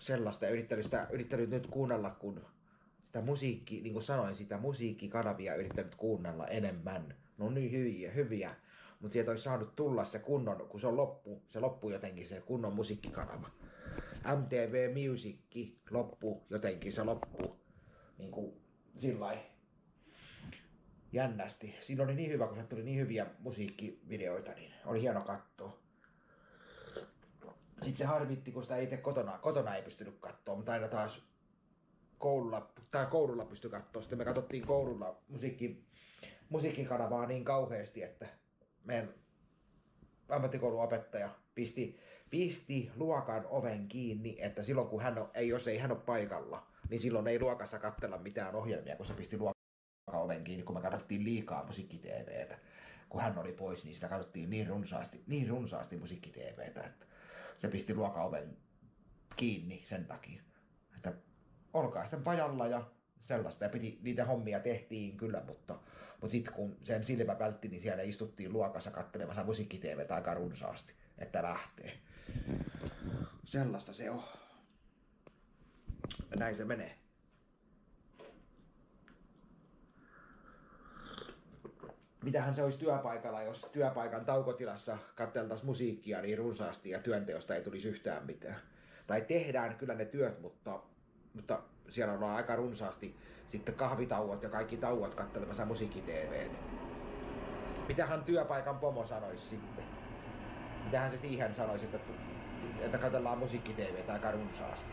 sellaista ja yrittänyt nyt kuunnella, kun sitä musiikki, niin kuin sanoin, sitä musiikkikanavia yrittänyt kuunnella enemmän. No niin hyviä. Mutta sieltä olisi saanut tulla se kunnon, kun se loppuu jotenkin se kunnon musiikkikanava. MTV Music loppu jotenkin, se loppu niin kuin sillai jännästi. Siinä oli niin hyvä, kun se tuli niin hyviä musiikkivideoita, niin oli hieno katsoa. Sitten se harmitti, kun sitä itse kotona ei pystynyt katsoa, mutta aina taas koululla pystyi katsoa. Sitten me katsottiin koululla musiikkikanavaa niin kauheasti, että meidän ammattikoulun opettaja pisti luokan oven kiinni, että silloin kun jos ei hän ole paikalla, niin silloin ei luokassa katsella mitään ohjelmia, kun se pisti luokan oven kiinni, kun me katsottiin liikaa musiikki-TVtä. Kun hän oli pois, niin sitä katsottiin niin runsaasti musiikki-TVtä, että se pisti luokan oven kiinni sen takia. Että olkaa sitten pajalla ja sellaista. Ja niitä hommia tehtiin kyllä, mutta sitten kun sen silmä vältti, niin siellä istuttiin luokassa katselemassa musiikki-TVtä aika runsaasti, että lähtee. Sellaista se on. Näin se menee. Mitähän se olisi työpaikalla, jos työpaikan taukotilassa katseltaisiin musiikkia niin runsaasti ja työnteosta ei tulisi yhtään mitään. Tai tehdään kyllä ne työt, mutta siellä on aika runsaasti sitten kahvitauot ja kaikki tauot katselemassa musiikki-TVtä. Mitähän työpaikan pomo sanoisi sitten? Mitähän se siihen sanoisi, että katsellaan musiikki-TVtä aika runsaasti?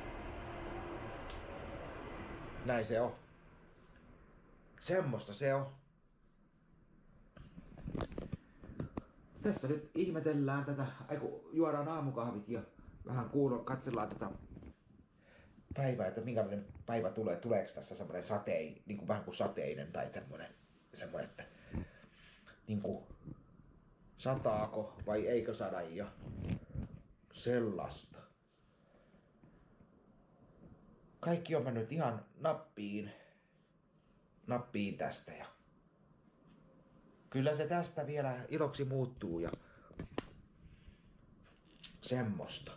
Näin se on. Semmosta se on. Tässä nyt ihmetellään tätä, juodaan aamukahvit ja vähän katsellaan tätä päivää, että minkälainen päivä tulee. Tuleeko tässä semmoinen niin kuin vähän kuin sateinen tai semmoinen, että niin kuin sataako vai eikö sada ja sellaista. Kaikki on mennyt ihan nappiin tästä ja kyllä se tästä vielä iloksi muuttuu ja semmoista.